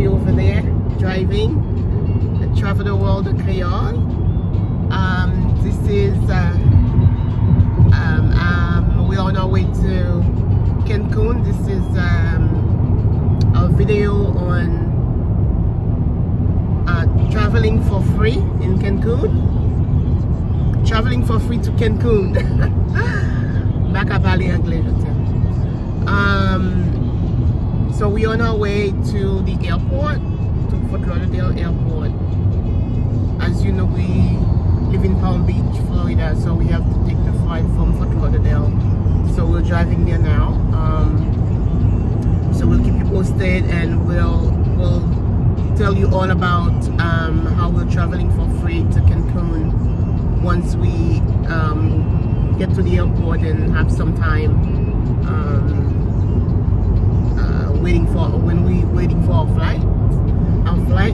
Mario over there driving. Travel the world of Creole. This is we're on our way to Cancun. This is a video on traveling for free in Cancun. Traveling for free to Cancun. Back à parler anglais, je tiens. So we're on our way to the airport, to Fort Lauderdale Airport. As you know, we live in Palm Beach, Florida, so we have to take the flight from Fort Lauderdale. So we're driving there now. So we'll keep you posted, and we'll tell you all about how we're traveling for free to Cancun once we get to the airport and have some time waiting for our flight.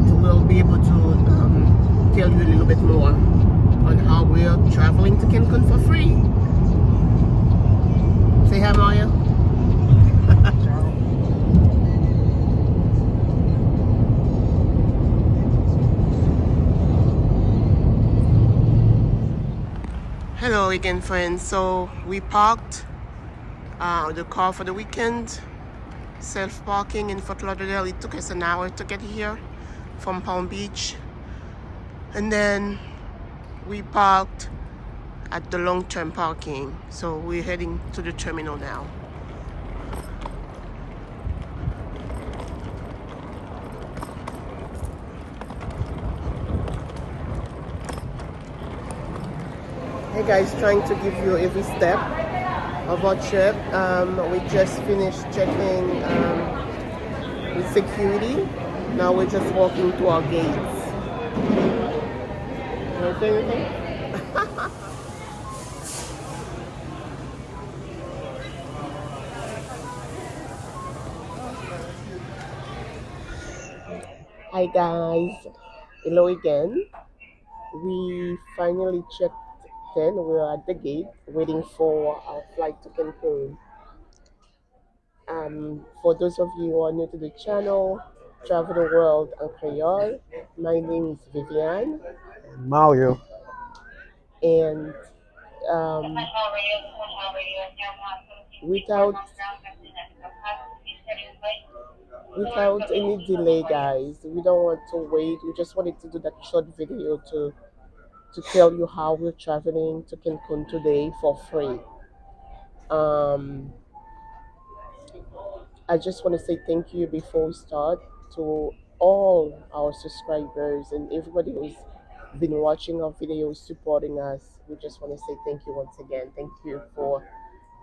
We'll be able to tell you a little bit more on how we're traveling to Cancun for free. Say hi, Mario. Hello again, friends. So we parked the car for the weekend, self-parking in Fort Lauderdale. It took us an hour to get here from Palm Beach, and then we parked at the long-term parking. So we're heading to the terminal now. Hey guys, trying to give you every step of our trip. We just finished checking with security. Now we're just walking to our gates. You want to say anything? Hi guys, hello again. We finally checked in. We're at the gate waiting for our flight to Cancun. For those of you who are new to the channel, Travel the World in Creole, my name is Viviane, Mario. and without without any delay, guys, we don't want to wait. We just wanted to do that short video to tell you how we're traveling to Cancun today for free. Um, I just want to say thank you before we start to all our subscribers and everybody who's been watching our videos, supporting us. We just want to say thank you once again. Thank you for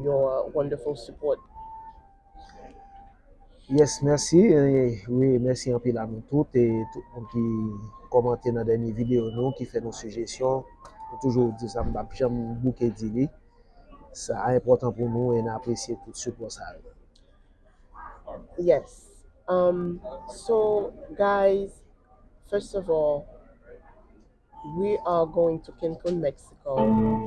your wonderful support. Yes, merci. Oui, merci en pile à nous toutes et tout le monde qui commente dans la dernière vidéo, nous, qui fait nos suggestions. Toujours dire ça, j'aime beaucoup dire. Ça est important pour nous et nous apprécions tout ce support ça. Yes. So, guys, first of all, we are going to Cancun, Mexico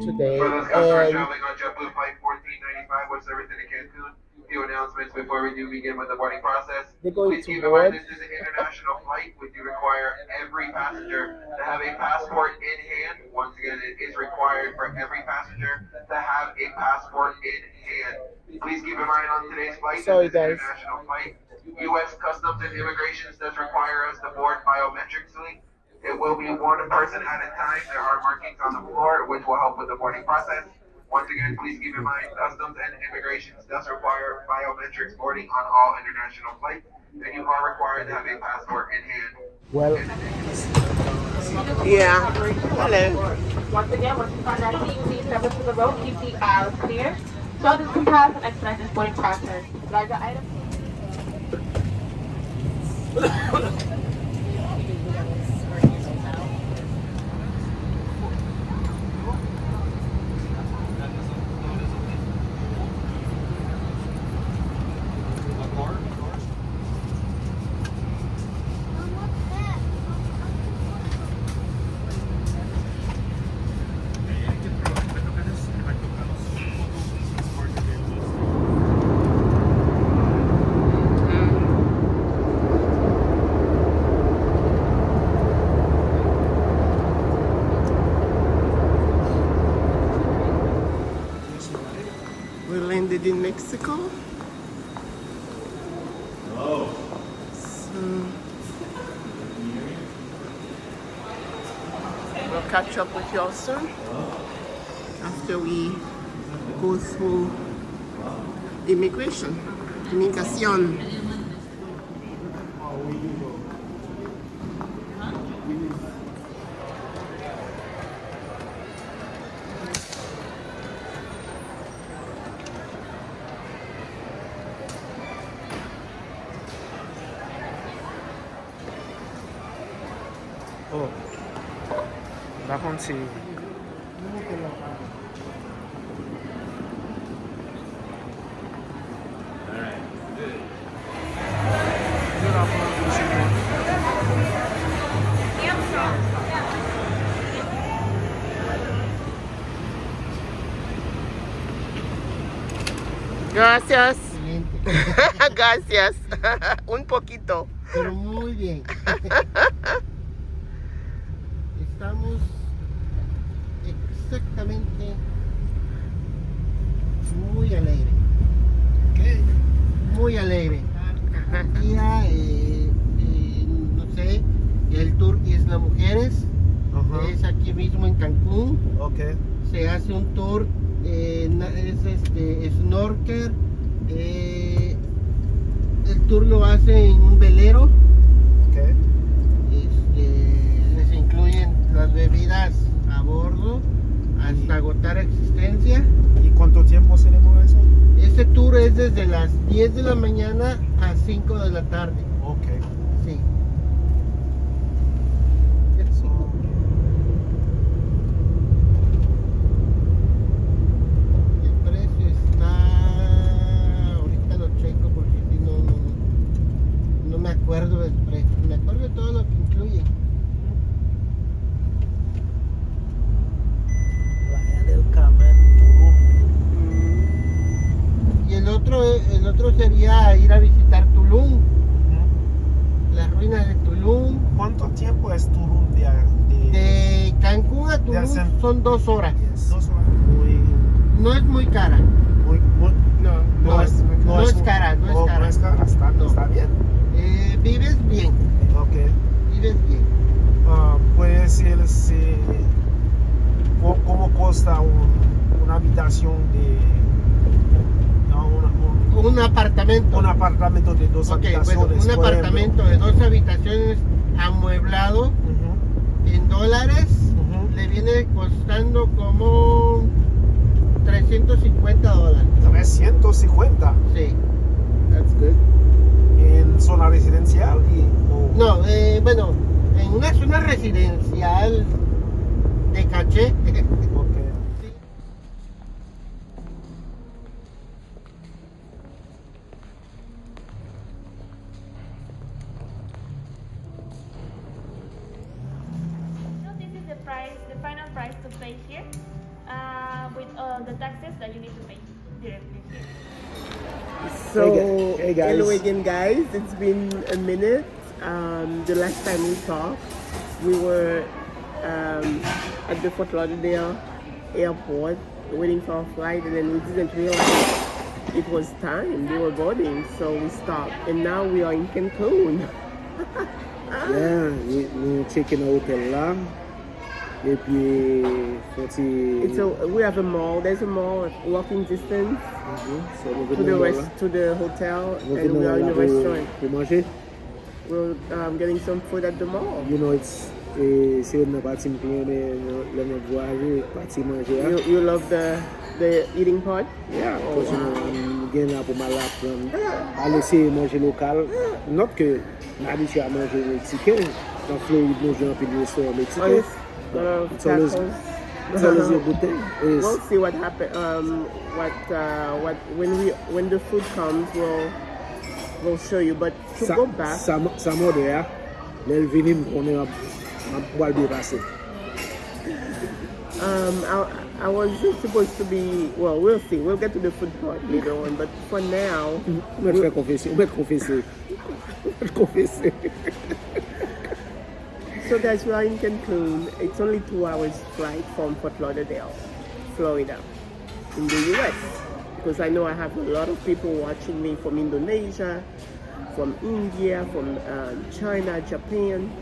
today. For those customers traveling on JetBlue Flight 1495 with service to Cancun, few announcements before we do begin with the boarding process. They're going Please to keep in mind board. this is an international flight. We do require every passenger to have a passport in hand. Once again, it is required for every passenger to have a passport in hand. Please keep in mind on today's flight, Sorry, this is an guys. international flight. U.S. Customs and Immigration does require us to board biometrically. It will be one person at a time. There are markings on the floor which will help with the boarding process. Once again, please keep in mind Customs and Immigration does require biometrics boarding on all international flights, and you are required to have a passport in hand. Well, Yeah. Hello. Once again, once you find that seat, please step up to the rope, keep the aisles clear. So this can pass and expedite this boarding process. Larger items. did in Mexico. So we'll catch up with you all soon after we go through immigration. Migración. Oh, par contre, c'est. Gracias. Excelente. Gracias. Un poquito. Pero muy bien. Estamos exactamente muy alegre. Muy alegre. Día, no sé, el tour Isla Mujeres es aquí mismo en Cancún. Ok. Se hace un tour, es snorkel. El tour lo hace en un velero. Ok. Les incluyen las bebidas a bordo hasta agotar existencia. ¿Y cuánto tiempo se demora eso? Este tour es desde las 10 de la mañana a 5 de la tarde. Ok. Sí. El precio está... Ahorita lo checo porque si no me acuerdo del precio. Me acuerdo de todo lo que incluye. Playa del Carmen. Y el otro sería ir a visitar Tulum, las ruinas de Tulum. ¿Cuánto tiempo es Tulum De Cancún a Tulum hacen- son 2 horas. 2 horas. No es muy cara. No es cara, no es cara. No es cara, No. está bien. Vives bien, Ok. vives bien. Puede decir cómo cuesta una habitación Un apartamento. un apartamento de 2 Ok, habitaciones. bueno, un por apartamento ejemplo. de 2 habitaciones amueblado en dólares le viene costando como $350. 350 Sí. That's good. en zona residencial No, bueno, en una zona residencial de caché. Ok. So this is the price, the final price to pay here, with all the taxes that you need to pay directly here. So, Hey, guys. hello again, guys. It's been a minute. The last time we talked, we were at the Fort Lauderdale airport waiting for our flight, and then we didn't realize it was time. They were boarding, so we stopped. And now we are in Cancun. Yeah, nous check-in au hôtel là. Et puis, We have a mall. There's a mall at walking distance to the hotel, and we are in a restaurant. Pour manger. We're getting some food at the mall. You know, c'est une partie mais le voyage, partie manger. You love the eating part? Yeah, Oh, because wow. you know, pour mal à laisser manger local. Not que m'habitué à manger mexicain. Dans Floride, nous jouons un peu de restaurant mexicain. It's always a good thing. We'll see what happens. When the food comes, we'll show you. But to go back, Sa mode là, elle vient on est à boire bien passé. I was supposed to be. Well, we'll see. We'll get to the food part later on. But for now, On va te faire confesser. so guys, we are in Cancun. It's only 2 hours flight from Fort Lauderdale, Florida, in the U.S. because I know I have a lot of people watching me from Indonesia, from India, from China, Japan.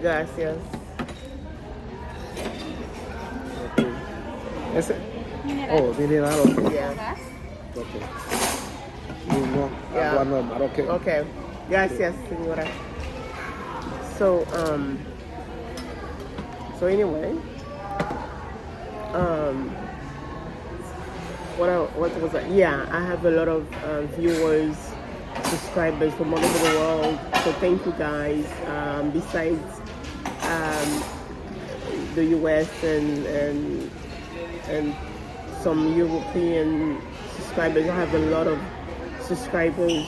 Gracias. Okay. Oh, mineral, okay. Yeah. Okay. No, Yeah. agua normal, okay. Okay. Gracias, señora. So, anyway, what was that? Yeah, I have a lot of viewers, subscribers from all over the world. So thank you guys. Besides the US and some European subscribers, I have a lot of subscribers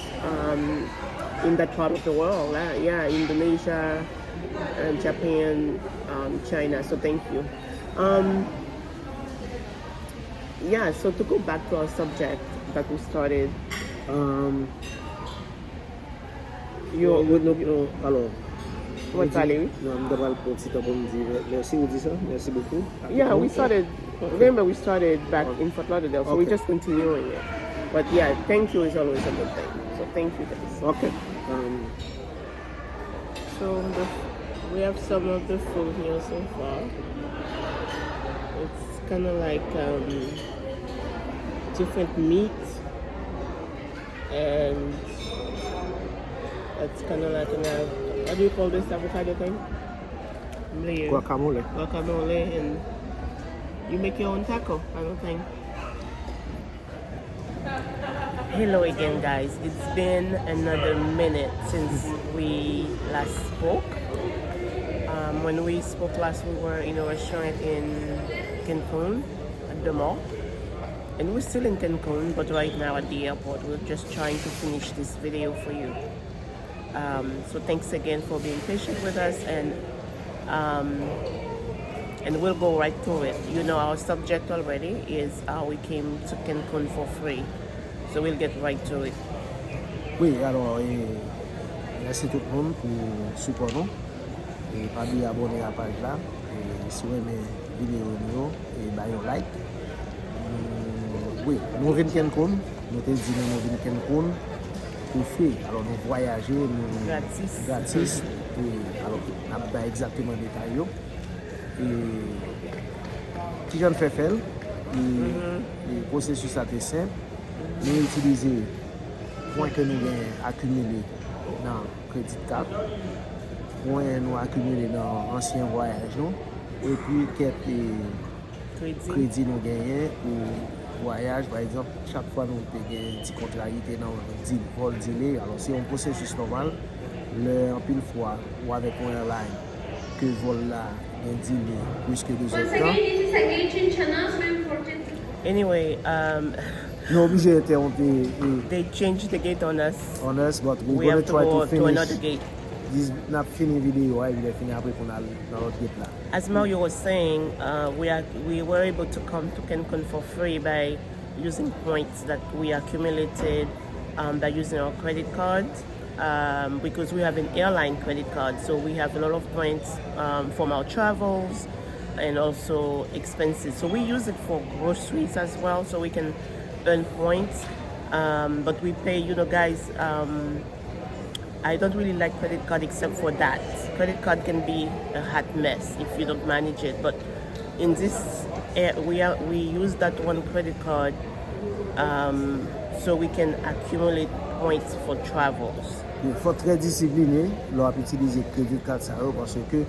in that part of the world. Yeah, Indonesia, Japan, China. So thank you. Yeah, so to go back to our subject that we started, alors, what's Valérie? non, on devrait le petit temps pour me dire merci, vous dites ça, merci beaucoup. Yeah, we started, remember we started back in Fort Lauderdale, so we're just continuing it. But yeah, thank you is always a good thing. So thank you guys. Okay. So we have some of the food here so far. It's kind of like different meats, and it's kind of like what do you call this avocado thing? Guacamole. Guacamole, and you make your own taco, I don't think. Hello again, guys. It's been another minute since we last spoke. When we spoke last, we were in a restaurant in Cancun at the mall. And we're still in Cancun, but right now at the airport, we're just trying to finish this video for you. So thanks again for being patient with us, and we'll go right to it. You know, our subject already is how we came to Cancun for free. So we'll get right to it. Oui, alors, merci tout le monde pour support nous. Et pas oublier abonner à la page là. Et si vous aimez la vidéo, et bah, un like. Oui, nous venons de Cancun. Nous avons dit nous venons de Cancun pour free. Alors, nous voyager, nous gratis. Et alors, nous avons exactement les détails. Et qui j'en fais faire, le processus est simple. Nous utilisons les points que nous avons accumulés dans le crédit card, points que nous avons accumulés dans l'ancien voyage, et puis quelques crédits nous gagnons pour voyage. Par exemple, chaque fois nous avons une petite contrariété dans le vol délai. Alors, c'est un processus normal. En pile fois, ou avec un airline, que le vol là est délai plus que 2 heures de temps. Anyway, Nous obligés d'interrompre. they changed the gate on us. But We we're have going to to try go to to finish. another gate. This not fini vidéo, ouais, il est fini après qu'on a dans l'autre gate là. As Mario was saying, we were able to come to Cancun for free by using points that we accumulated by using our credit card, because we have an airline credit card, so we have a lot of points from our travels and also expenses. So we use it for groceries as well, so we can earn points. But we pay, you know, guys. I don't really like credit card except for that. Credit card can be a hot mess if you don't manage it. But in this, we use that one credit card so we can accumulate points for travels. Il faut très discipliné leur utiliser crédit card ça parce que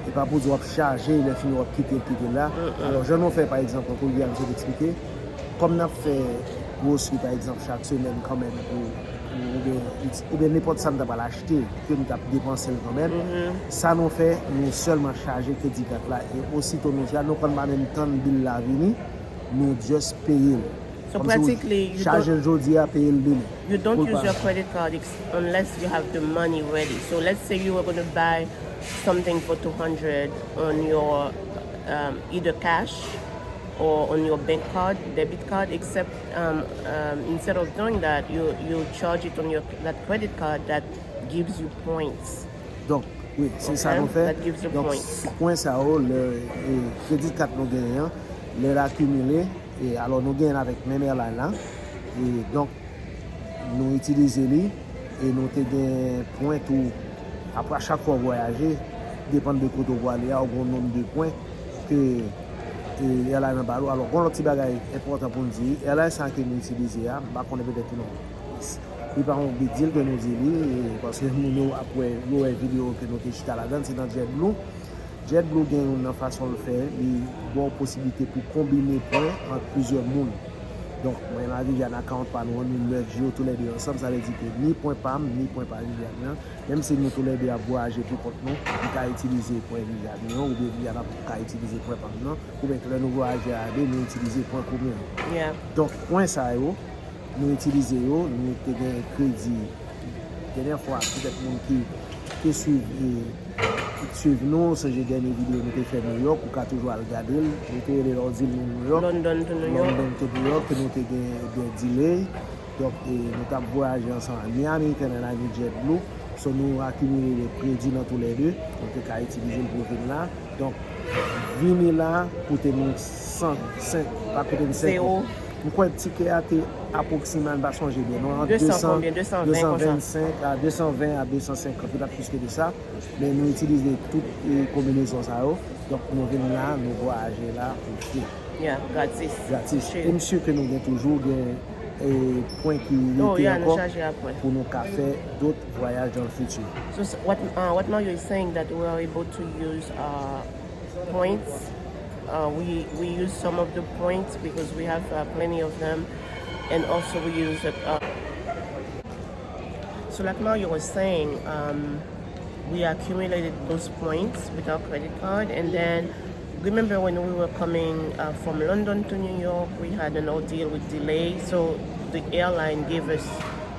et pas pour doit charger les fins doit quitter là. Alors je n'en fais par exemple pour lui expliquer comme on a fait grocery par exemple chaque semaine quand même ou bien n'importe ça n'a pas l'acheter que nous avons dépensé quand même. Ça nous fait nous seulement charger crédit card là et aussitôt nous quand même temps bill la venir nous juste payer. So practically, you don't use your credit card unless you have the money ready. So let's say you were going to buy something for $200 on your either cash or on your bank card, debit card. Except instead of doing that, you charge it on that credit card that gives you points. Donc oui, c'est ça qu'on fait. That gives you donc points. Point ça le crédit card nous gagnons. les accumuler et alors nous gagnons avec même airline là et donc nous utiliser lui et nous te gain point tout après chaque fois voyager dépend de côté où aller au bon nombre de points que airline ba alors bon petit bagage important pour nous dire airline ça que nous utiliser pas qu'on peut-être non il pas un big deal que nous dit parce que nous après nous vidéo que nous te chita là-dedans c'est dans JetBlue. JetBlue gagne une façon de le faire, il y a une possibilité pour combiner points entre plusieurs mondes. Donc, moi, il y a 40 par nous, nous mergeons tous les deux ensemble, ça veut dire que ni point PAM, ni point par Viviane. Même si nous tous les deux à voyager pour contre nous, nous pouvons utiliser point Viviane, ou bien Viviane pour utiliser point PAM, ou bien que nous voyager à deux, nous utiliser point commun. Yeah. Donc, point ça, nous utilisons, nous avons un crédit. La dernière fois, peut-être qui suivent nous, ce j'ai gagné vidéo nous avons fait New York, ou qu'à toujours regarder, nous avons les ordres New York, London to New York. London to New York, nous avons des délais, donc nous avons voyagé ensemble à Miami, et à JetBlue, so nous avons accumulé les crédits dans tous les deux, donc nous avons utilisé le profil là, donc 20 000 là, coûte nous 105, pas coûte nous 50. Nous avons un ticket approximativement, je ne sais bien, non, 225 à 220 à 250, peut-être plus que de ça. Mais nous utilisons toutes les combinaisons. Donc nous venons là, nous voyageons là pour faire. Yeah, gratis. Gratis. Et monsieur que nous avons toujours des points qui étaient encore pour nos cafés, d'autres voyages dans le futur. So what now you're saying that we are able to use points. We use some of the points because we have plenty of them, and also we use it. So like now you were saying, we accumulated those points with our credit card, and then remember when we were coming from London to New York, we had an ordeal with delay, so the airline gave us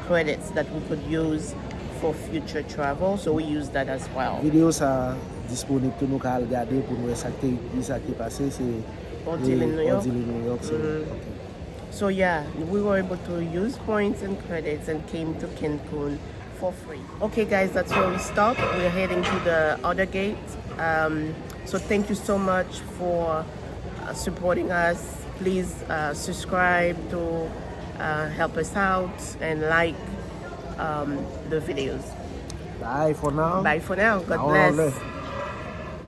credits that we could use for future travel, so we use that as well. Vidéo ça disponible pour nous regarder pour nous ça qui est passé c'est Ordeal in New York. Okay. So yeah, we were able to use points and credits and came to Cancun for free. Okay guys, that's where we stop. We're heading to the other gate. So thank you so much for supporting us. Please subscribe to help us out and like the videos. Bye for now. Bye for now. God Now bless. only.